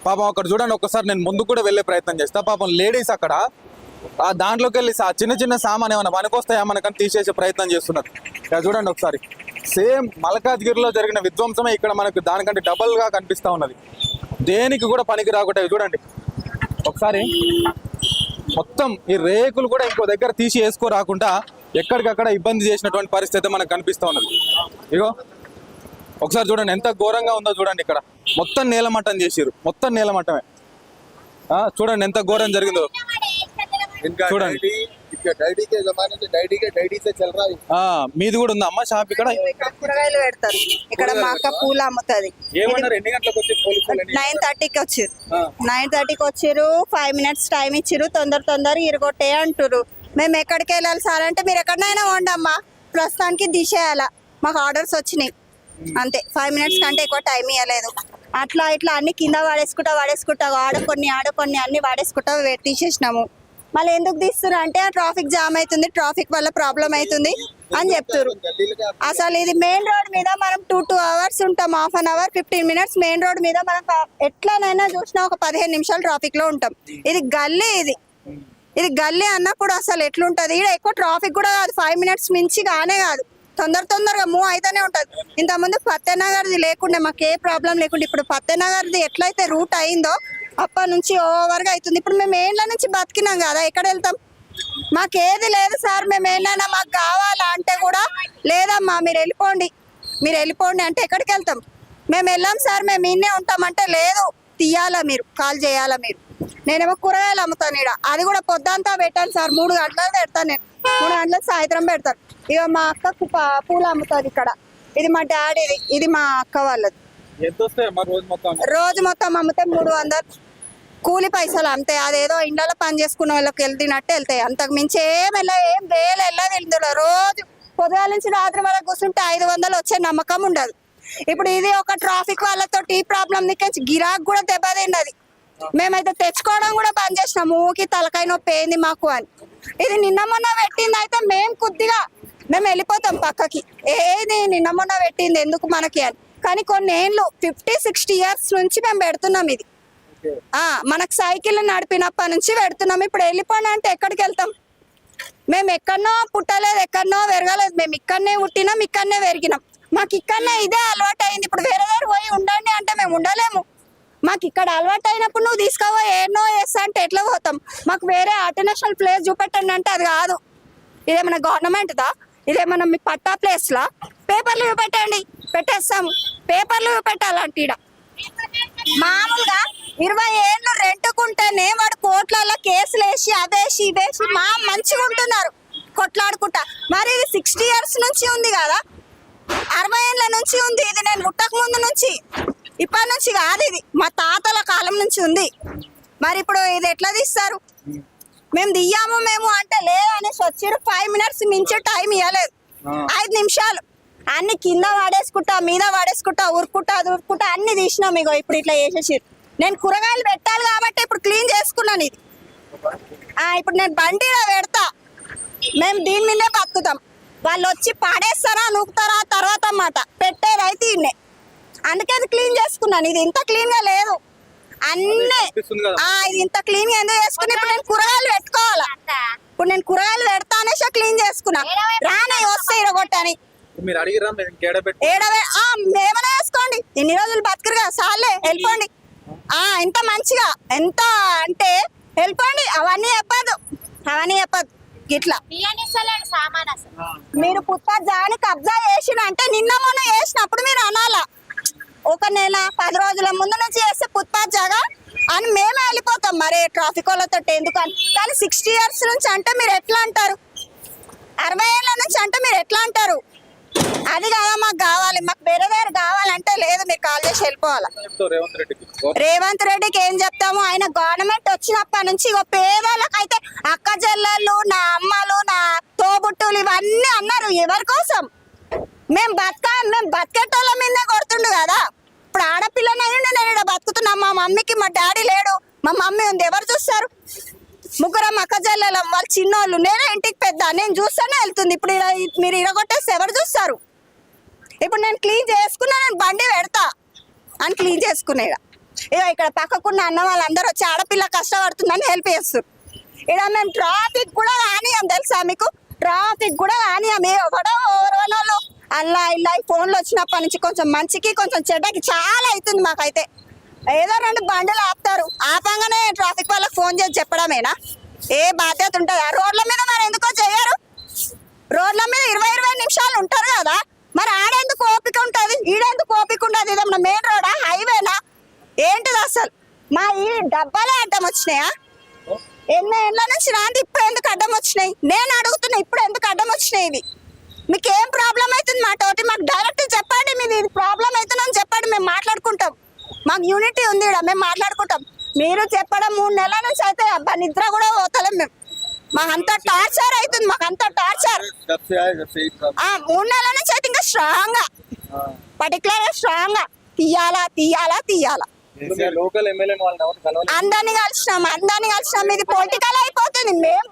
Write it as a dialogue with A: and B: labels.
A: పాపం అక్కడ చూడండి, ఒక్కసారి నేను ముందు కూడా వెళ్ళే ప్రయత్నం చేస్తా. పాపం లేడీస్ అక్కడ ఆ దాంట్లోకి వెళ్ళి చిన్న చిన్న సామాన్ ఏమైనా పనికొస్తాయా మనకని తీసేసే ప్రయత్నం చేస్తున్నారు. ఇక్కడ చూడండి ఒకసారి, సేమ్ మల్కాజ్గిరిలో జరిగిన విధ్వంసమే ఇక్కడ మనకు దానికంటే డబల్ గా కనిపిస్తా ఉన్నది. దేనికి కూడా పనికి రాకుండా చూడండి ఒకసారి, మొత్తం ఈ రేకులు కూడా ఇంకో దగ్గర తీసి వేసుకోరాకుండా ఎక్కడికక్కడ ఇబ్బంది చేసినటువంటి పరిస్థితి మనకు కనిపిస్తూ ఉన్నది. ఇగో ఒకసారి చూడండి ఎంత ఘోరంగా ఉందో చూడండి. ఇక్కడ మొత్తం నేలమట్టం చేసిరు, మొత్తం నేలమట్టమే. చూడండి ఎంత ఘోరం జరిగిందో చూడండి. మీది కూడా ఉందా అమ్మ షాప్? ఇక్కడ
B: కూరగాయలు పెడతారు. ఇక్కడ మా అక్క పూలు అమ్ముతుంది.
A: ఏమన్నారు, ఎన్ని గంటలకు వచ్చి?
B: 9:30కి వచ్చారు. 9:30కి వచ్చారు. 5 minutes టైం ఇచ్చిరు. తొందర ఇరగొట్టే అంటారు. మేము ఎక్కడికి వెళ్ళాలి సార్ అంటే మీరు ఎక్కడైనా వండమ్మా, ప్రస్తుతానికి దిశేయాల, మాకు ఆర్డర్స్ వచ్చినాయి అంతే. 5 minutes కంటే ఎక్కువ టైం ఇవ్వలేదు. అట్లా ఇట్లా అన్ని కింద వాడేసుకుంటా ఆడుకొని అన్ని వాడేసుకుంటా తీసేసినాము. మళ్ళీ ఎందుకు తీస్తున్నారు అంటే ట్రాఫిక్ జామ్ అవుతుంది, ట్రాఫిక్ వల్ల ప్రాబ్లం అవుతుంది అని చెప్తారు. అసలు ఇది మెయిన్ రోడ్ మీద మనం 2 hours ఉంటాం, 1/2 hour 15 minutes మెయిన్ రోడ్ మీద మనం ఎట్లానైనా చూసినా ఒక 15 నిమిషాలు ట్రాఫిక్ లో ఉంటాం. ఇది గల్లీ, ఇది గల్లీ అన్నప్పుడు అసలు ఎట్లుంటది. ఇక్కడ ఎక్కువ ట్రాఫిక్ కూడా కాదు, 5 minutes మించి కానే కాదు, తొందరగా మూవ్ అయితేనే ఉంటది. ఇంతకుముందు ఫతేనగర్ది లేకుండే, మాకు ఏ ప్రాబ్లం లేకుండా ఇప్పుడు ఫతేనగర్ది ఎట్లయితే రూట్ అయిందో అప్పటి నుంచి ఓవర్గా అవుతుంది. ఇప్పుడు మేము ఏండ్ల నుంచి బతికినాం కదా, ఎక్కడ వెళ్తాం? మాకేది లేదు సార్, మేము ఏంటైనా మాకు కావాలా అంటే కూడా లేదమ్మా మీరు వెళ్ళిపోండి అంటే ఎక్కడికి వెళ్తాం? మేము వెళ్ళాం సార్, మేము ఇన్నే ఉంటామంటే లేదు, తీయాలా మీరు, కాల్ చేయాలా మీరు. నేనేమో కూరగాయలు అమ్ముతాను ఇక్కడ, అది కూడా పొద్దంతా పెట్టాను సార్, 3 గంటలకు పెడతాను నేను, 3 గంటలకు సాయంత్రం పెడతాను. ఇక మా అక్కకు పూలు అమ్ముతుంది ఇక్కడ, ఇది మా డాడీది, ఇది మా అక్క వాళ్ళది. రోజు మొత్తం అమ్మితే 300 కూలి పైసలు అంతే. అదేదో ఇండ్లలో పని చేసుకున్న వాళ్ళకి వెళ్తున్నట్టు వెళ్తాయి, అంతకు మించి ఏం వేలు వెళ్ళదు. ఇందులో రోజు పొద్దుగాల నుంచి రాత్రి వరకు కూర్చుంటే 500 వచ్చే నమ్మకం ఉండదు. ఇప్పుడు ఇది ఒక ట్రాఫిక్ వాళ్ళతో ఈ ప్రాబ్లం నుంచి గిరాక్ కూడా దెబ్బతిన్నది. మేమైతే తెచ్చుకోవడం కూడా బంద్ చేసినాం, ఊకి తలకాయ నొప్పి ఏంది మాకు అని. ఇది నిన్న మొన్న పెట్టింది అయితే మేము వెళ్ళిపోతాం పక్కకి, ఏది నిన్న మొన్న పెట్టింది ఎందుకు మనకి అని. కానీ కొన్ని ఏళ్ళు 50-60 years నుంచి మేము పెడుతున్నాం ఇది. మనకు సైకిల్ నడిపినప్పటి నుంచి పెడుతున్నాం. ఇప్పుడు వెళ్ళిపోయినా అంటే ఎక్కడికి వెళ్తాం? మేము ఎక్కడనో పుట్టలేదు, ఎక్కడనో పెరగలేదు, మేము ఇక్కడనే పుట్టినాం, ఇక్కడనే పెరిగినాం, మాకు ఇక్కడనే ఇదే అలవాటు అయింది. ఇప్పుడు వేరే దగ్గర పోయి ఉండండి అంటే మేము ఉండలేము. మాకు ఇక్కడ అలవాటు అయినప్పుడు నువ్వు తీసుకోవో ఏనో వేస్తా అంటే ఎట్లా పోతాం? మాకు వేరే ఆల్టర్నేషనల్ ప్లేస్ చూపెట్టండి అంటే అది కాదు. ఇదేమన్నా గవర్నమెంట్దా? ఇదేమన్నా మీ పట్టా ప్లేస్లా? పేపర్లు చూపెట్టండి, పెట్టేస్తాము. పేపర్లు చూపెట్టాలంటే ఈడ మామూలుగా 20 ఏళ్ళు రెంట్కుంటేనే వాడు కోట్లలో కేసులు వేసి అదేసి ఇదేసి మా మంచిగా ఉంటున్నారు కొట్లాడుకుంటా. మరి ఇది 60 years నుంచి ఉంది కదా, 60 ఏళ్ళ నుంచి ఉంది. ఇది నేను పుట్టక ముందు నుంచి, ఇప్పటి నుంచి కాదు, ఇది మా తాతల కాలం నుంచి ఉంది. మరి ఇప్పుడు ఇది ఎట్లా తీస్తారు? మేము దియ్యాము మేము అంటే లేదు అనేసి వచ్చారు. 5 minutes మించి టైం ఇవ్వలేదు, 5 నిమిషాలు అన్ని కింద వాడేసుకుంటా, మీద వాడేసుకుంటా, ఉరుకుంటా అన్ని తీసినాం. ఇగో ఇప్పుడు ఇట్లా చేసేసారు. నేను కూరగాయలు పెట్టాలి కాబట్టి ఇప్పుడు క్లీన్ చేసుకున్నాను ఇది. ఇప్పుడు నేను బండిలో పెడతా, మేము దీని మీదే బతుకుతాం. వాళ్ళు వచ్చి పాడేస్తారా నూకుతారా తర్వాత మాట, పెట్టేది అయితే ఇన్నే. అందుకే అది క్లీన్ చేసుకున్నాను. ఇది ఇంత క్లీన్ గా లేదు అన్నీ, ఇది ఇంత క్లీన్ గా ఎందుకు చేసుకున్నా? ఇప్పుడు నేను కూరగాయలు పెట్టుకోవాలా, ఇప్పుడు నేను కూరగాయలు పెడతా అనేసి క్లీన్ చేసుకున్నా. రానే వస్తే ఇరగొట్టని ఏమైనా వేసుకోండి, ఇన్ని రోజులు బతుకురు కదా సార్లే, వెళ్ళిపోండి. ఎంత మంచిగా ఎంత అంటే వెళ్ళిపోండి. అవన్నీ చెప్పదు గిట్లా. మీరు పుత్తా జాని కబ్జా చేసిన అంటే నిన్న మొన్న చేసినప్పుడు మీరు అనాలా, 1 నెల 10 రోజుల ముందు నుంచి చేస్తే ఫుట్పాత్ జాగా అని మేమే వెళ్ళిపోతాం. మరి ట్రాఫిక్ వాళ్ళతో ఎందుకని? కానీ 60 years నుంచి అంటే మీరు ఎట్లా అంటారు? 60 ఏళ్ళ నుంచి అంటే మీరు ఎట్లా అంటారు? అది కాదా మాకు కావాలి, మాకు వేరే దగ్గర కావాలంటే లేదు, మీరు కాల్ చేసి వెళ్ళిపోవాలా. రేవంత్ రెడ్డికి ఏం చెప్తాము? ఆయన గవర్నమెంట్ వచ్చినప్పటి నుంచి పేదలకైతే అక్క చెల్లెళ్ళు, నా అమ్మలు, నా తోబుట్టులు ఇవన్నీ అన్నారు. ఎవరి కోసం? మేము బతికేటోళ్ళ మీదే కొడుతుండు కదా. ఇప్పుడు ఆడపిల్లనైనా నేను ఇక్కడ బతుకుతున్నా, మా మమ్మీకి మా డాడీ లేడు, మా మమ్మీ ఉంది, ఎవరు చూస్తారు? 3 అక్క చెల్లెలం, వాళ్ళు చిన్నోళ్ళు, నేనే ఇంటికి పెద్ద, నేను చూస్తేనే వెళ్తుంది. ఇప్పుడు మీరు ఇరగొట్టేస్తే ఎవరు చూస్తారు? ఇప్పుడు నేను క్లీన్ చేసుకున్నా, నేను బండి పెడతా అని క్లీన్ చేసుకునే ఇక ఇక్కడ పక్కకున్న అన్న వాళ్ళందరూ వచ్చి ఆడపిల్ల కష్టపడుతుందని హెల్ప్ చేస్తారు. ఇక్కడ మేము ట్రాఫిక్ కూడా కానియం తెలుసా మీకు, ట్రాఫిక్ కూడా కానియం. ఎవడో ఎవరోళ్ళు అలా ఇలా ఫోన్లు వచ్చినప్పటి నుంచి కొంచెం మంచికి కొంచెం చెడ్డకి చాలా అవుతుంది మాకైతే. ఏదో 2 బండ్లు ఆపుతారు, ఆపంగానే ట్రాఫిక్ వాళ్ళకి ఫోన్ చేసి చెప్పడమేనా? ఏ బాధ్యత ఉంటుందా? రోడ్ల మీద మరి ఎందుకో చేయరు? రోడ్ల మీద 20 నిమిషాలు ఉంటారు కదా, మరి ఆడెందుకు ఓపిక ఉంటుంది, ఈడెందుకు ఓపిక ఉండదు? ఇదేమన్నా మెయిన్ రోడా, హైవేనా, ఏంటిది అసలు? మా ఈ డబ్బాలే అడ్డం వచ్చినాయా? ఎన్నో ఏళ్ళ నుంచి రాంది, ఇప్పుడు ఎందుకు అడ్డం వచ్చినాయి? నేను అడుగుతున్నా, ఇప్పుడు ఎందుకు అడ్డం వచ్చినాయి ఇవి? మీకు ఏం ప్రాబ్లం అవుతుంది? మా తోటి మాకు డైరెక్ట్ చెప్పండి, మీది ప్రాబ్లం అవుతుందని చెప్పండి, మేము మాట్లాడుకుంటాం. మాకు యూనిటీ ఉంది ఇక్కడ, మేము మాట్లాడుకుంటాం. మీరు చెప్పడం 3 నెలల నుంచి అయితే అబ్బా నిద్ర కూడా పోతలేం మేము. మాకంత టార్చర్ అవుతుంది, మాకంత టార్చర్. 3 నెలల నుంచి అయితే ఇంకా స్ట్రాంగ్ గా, పర్టికులర్ గా స్ట్రాంగ్ గా తీయాలా తీయాలా తీయాలా.
A: లోకల్ ఎమ్మెల్యే
B: అందరినీ కలిసినాం ఇది పొలిటికల్ అయిపోతుంది. మేము